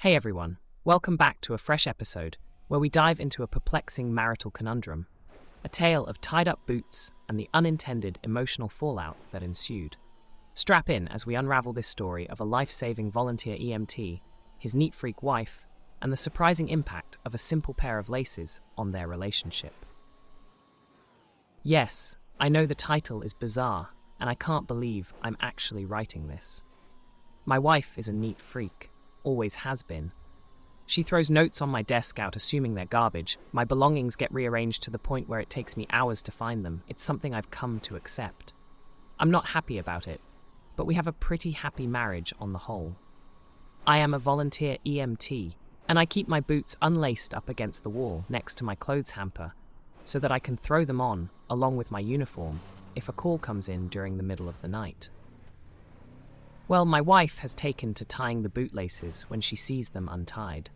Hey everyone, welcome back to a fresh episode where we dive into a perplexing marital conundrum, a tale of tied-up boots and the unintended emotional fallout that ensued. Strap in as we unravel this story of a life-saving volunteer EMT, his neat freak wife, and the surprising impact of a simple pair of laces on their relationship. Yes, I know the title is bizarre, and I can't believe I'm actually writing this. My wife is a neat freak. Always has been. She throws notes on my desk out assuming they're garbage. My belongings get rearranged to the point where it takes me hours to find them. It's something I've come to accept. I'm not happy about it, but we have a pretty happy marriage on the whole. I am a volunteer EMT, and I keep my boots unlaced up against the wall next to my clothes hamper so that I can throw them on along with my uniform if a call comes in during the middle of the night. Well, my wife has taken to tying the bootlaces when she sees them untied.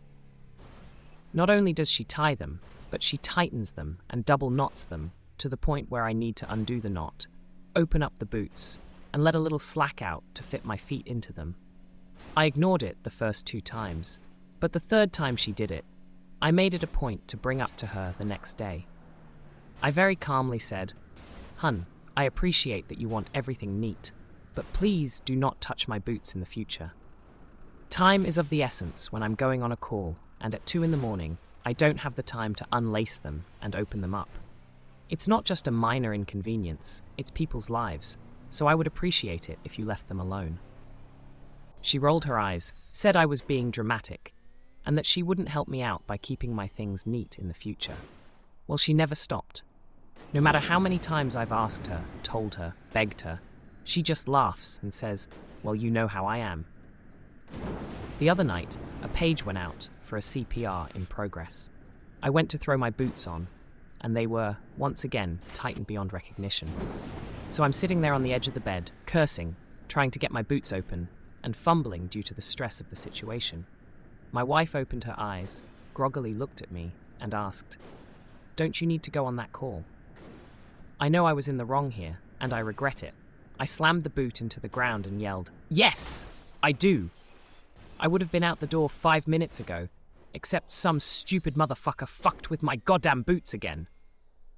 Not only does she tie them, but she tightens them and double knots them to the point where I need to undo the knot, open up the boots, and let a little slack out to fit my feet into them. I ignored it the first 2 times, but the third time she did it, I made it a point to bring up to her the next day. I very calmly said, "Hun, I appreciate that you want everything neat, but please do not touch my boots in the future. Time is of the essence when I'm going on a call, and at 2 a.m, I don't have the time to unlace them and open them up. It's not just a minor inconvenience, it's people's lives, so I would appreciate it if you left them alone." She rolled her eyes, said I was being dramatic, and that she wouldn't help me out by keeping my things neat in the future. Well, she never stopped. No matter how many times I've asked her, told her, begged her, she just laughs and says, "Well, you know how I am." The other night, a page went out for a CPR in progress. I went to throw my boots on, and they were, once again, tightened beyond recognition. So I'm sitting there on the edge of the bed, cursing, trying to get my boots open, and fumbling due to the stress of the situation. My wife opened her eyes, groggily looked at me, and asked, "Don't you need to go on that call?" I know I was in the wrong here, and I regret it. I slammed the boot into the ground and yelled, "Yes, I do! I would have been out the door 5 minutes ago, except some stupid motherfucker fucked with my goddamn boots again."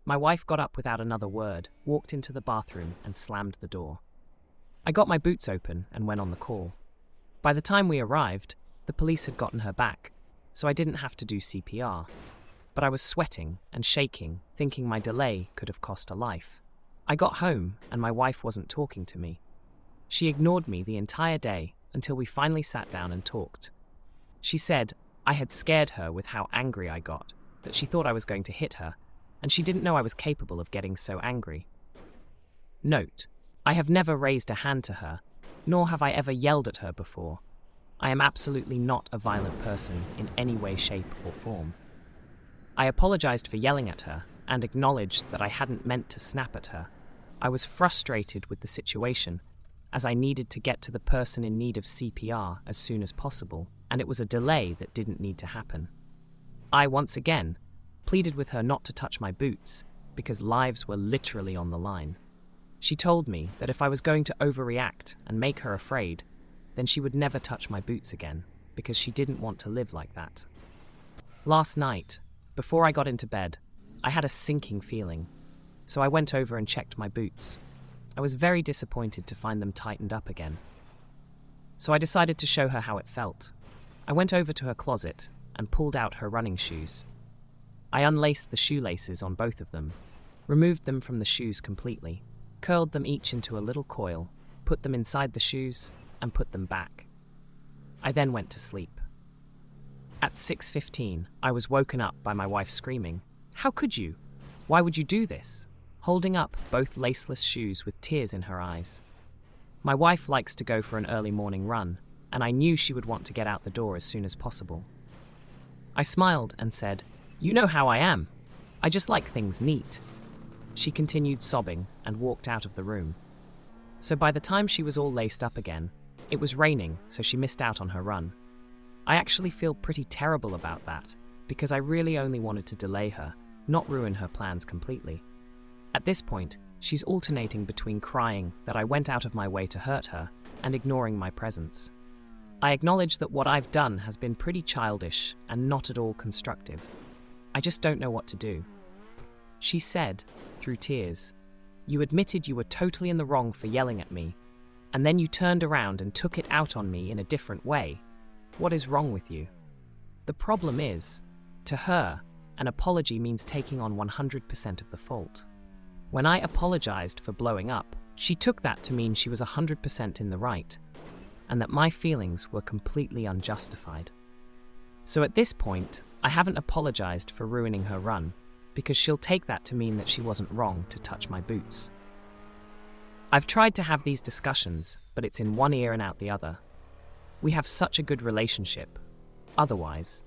My wife got up without another word, walked into the bathroom and slammed the door. I got my boots open and went on the call. By the time we arrived, the police had gotten her back, so I didn't have to do CPR. But I was sweating and shaking, thinking my delay could have cost a life. I got home and my wife wasn't talking to me. She ignored me the entire day until we finally sat down and talked. She said I had scared her with how angry I got, that she thought I was going to hit her, and she didn't know I was capable of getting so angry. Note, I have never raised a hand to her, nor have I ever yelled at her before. I am absolutely not a violent person in any way, shape, or form. I apologized for yelling at her and acknowledged that I hadn't meant to snap at her. I was frustrated with the situation, as I needed to get to the person in need of CPR as soon as possible, and it was a delay that didn't need to happen. I, once again, pleaded with her not to touch my boots, because lives were literally on the line. She told me that if I was going to overreact and make her afraid, then she would never touch my boots again, because she didn't want to live like that. Last night, before I got into bed, I had a sinking feeling, so I went over and checked my boots. I was very disappointed to find them tightened up again. So I decided to show her how it felt. I went over to her closet and pulled out her running shoes. I unlaced the shoelaces on both of them, removed them from the shoes completely, curled them each into a little coil, put them inside the shoes, and put them back. I then went to sleep. At 6:15, I was woken up by my wife screaming, "How could you? Why would you do this?" holding up both laceless shoes with tears in her eyes. My wife likes to go for an early morning run, and I knew she would want to get out the door as soon as possible. I smiled and said, "You know how I am. I just like things neat." She continued sobbing and walked out of the room. So by the time she was all laced up again, it was raining, so she missed out on her run. I actually feel pretty terrible about that, because I really only wanted to delay her, not ruin her plans completely. At this point, she's alternating between crying that I went out of my way to hurt her and ignoring my presence. I acknowledge that what I've done has been pretty childish and not at all constructive. I just don't know what to do. She said, through tears, "You admitted you were totally in the wrong for yelling at me, and then you turned around and took it out on me in a different way. What is wrong with you?" The problem is, to her, an apology means taking on 100% of the fault. When I apologized for blowing up, she took that to mean she was 100% in the right, and that my feelings were completely unjustified. So at this point, I haven't apologized for ruining her run, because she'll take that to mean that she wasn't wrong to touch my boots. I've tried to have these discussions, but it's in one ear and out the other. We have such a good relationship, otherwise.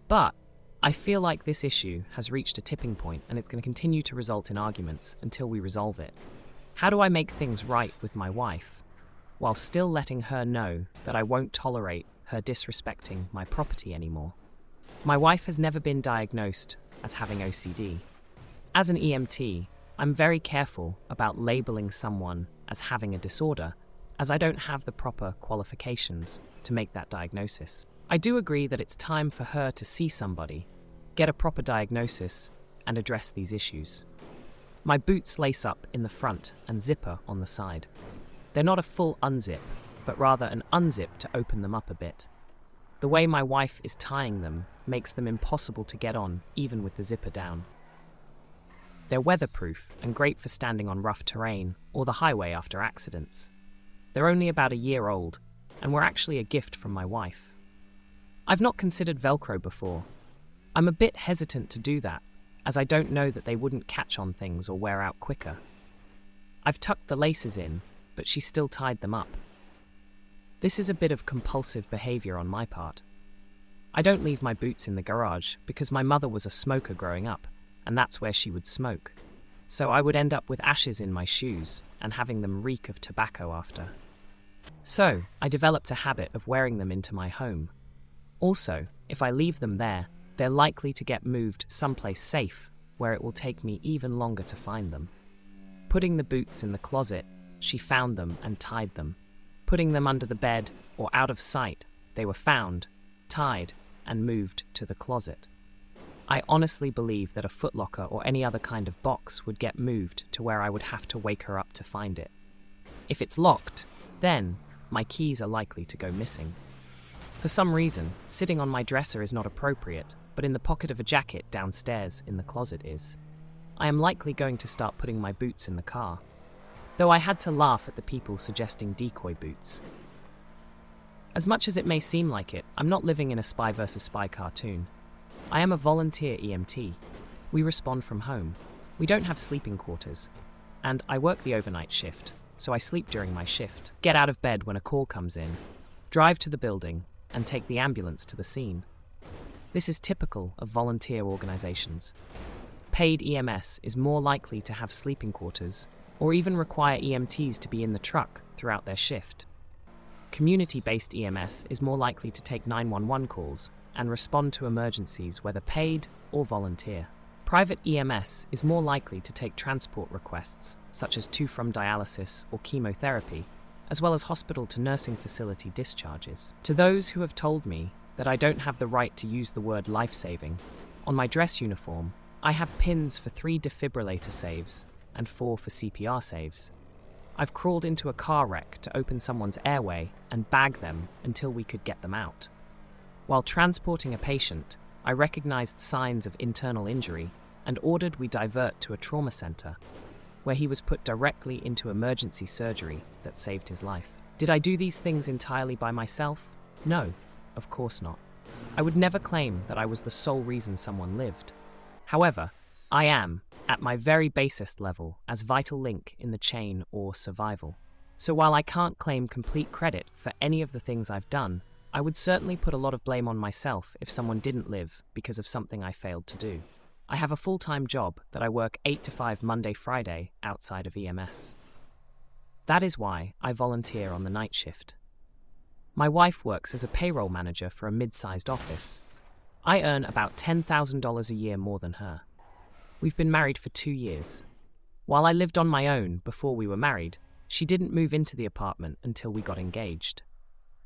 But I feel like this issue has reached a tipping point and it's going to continue to result in arguments until we resolve it. How do I make things right with my wife, while still letting her know that I won't tolerate her disrespecting my property anymore? My wife has never been diagnosed as having OCD. As an EMT, I'm very careful about labeling someone as having a disorder, as I don't have the proper qualifications to make that diagnosis. I do agree that it's time for her to see somebody, get a proper diagnosis, and address these issues. My boots lace up in the front and zipper on the side. They're not a full unzip, but rather an unzip to open them up a bit. The way my wife is tying them makes them impossible to get on, even with the zipper down. They're weatherproof and great for standing on rough terrain or the highway after accidents. They're only about a year old, and were actually a gift from my wife. I've not considered Velcro before. I'm a bit hesitant to do that, as I don't know that they wouldn't catch on things or wear out quicker. I've tucked the laces in, but she still tied them up. This is a bit of compulsive behavior on my part. I don't leave my boots in the garage because my mother was a smoker growing up, and that's where she would smoke. So I would end up with ashes in my shoes and having them reek of tobacco after. So I developed a habit of wearing them into my home. Also, if I leave them there, they're likely to get moved someplace safe where it will take me even longer to find them. Putting the boots in the closet, she found them and tied them. Putting them under the bed or out of sight, they were found, tied, and moved to the closet. I honestly believe that a footlocker or any other kind of box would get moved to where I would have to wake her up to find it. If it's locked, then my keys are likely to go missing. For some reason, sitting on my dresser is not appropriate, but in the pocket of a jacket downstairs in the closet is. I am likely going to start putting my boots in the car, though I had to laugh at the people suggesting decoy boots. As much as it may seem like it, I'm not living in a Spy vs. Spy cartoon. I am a volunteer EMT. We respond from home. We don't have sleeping quarters, and I work the overnight shift, so I sleep during my shift, get out of bed when a call comes in, drive to the building, and take the ambulance to the scene. This is typical of volunteer organizations. Paid EMS is more likely to have sleeping quarters or even require EMTs to be in the truck throughout their shift. Community-based EMS is more likely to take 911 calls and respond to emergencies whether paid or volunteer. Private EMS is more likely to take transport requests such as to from dialysis or chemotherapy, as well as hospital to nursing facility discharges. To those who have told me that I don't have the right to use the word life-saving, on my dress uniform, I have pins for 3 defibrillator saves and 4 for CPR saves. I've crawled into a car wreck to open someone's airway and bag them until we could get them out. While transporting a patient, I recognized signs of internal injury and ordered we divert to a trauma center, where he was put directly into emergency surgery that saved his life. Did I do these things entirely by myself? No, of course not. I would never claim that I was the sole reason someone lived. However, I am, at my very basest level, as vital link in the chain or survival. So while I can't claim complete credit for any of the things I've done, I would certainly put a lot of blame on myself if someone didn't live because of something I failed to do. I have a full-time job that I work 8 to 5 Monday-Friday outside of EMS. That is why I volunteer on the night shift. My wife works as a payroll manager for a mid-sized office. I earn about $10,000 a year more than her. We've been married for 2 years. While I lived on my own before we were married, she didn't move into the apartment until we got engaged.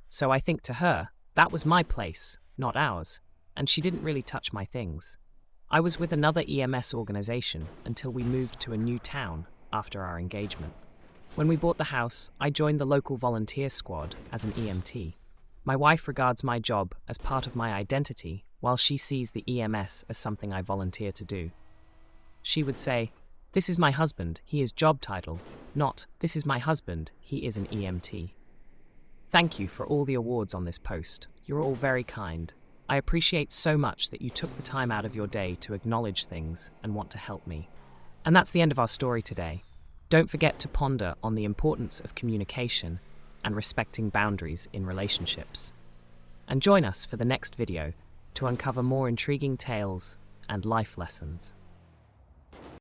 So I think to her, that was my place, not ours, and she didn't really touch my things. I was with another EMS organization until we moved to a new town after our engagement. When we bought the house, I joined the local volunteer squad as an EMT. My wife regards my job as part of my identity, while she sees the EMS as something I volunteer to do. She would say, "This is my husband, he is job title," not, "This is my husband, he is an EMT." Thank you for all the awards on this post. You're all very kind. I appreciate so much that you took the time out of your day to acknowledge things and want to help me. And that's the end of our story today. Don't forget to ponder on the importance of communication and respecting boundaries in relationships. And join us for the next video to uncover more intriguing tales and life lessons.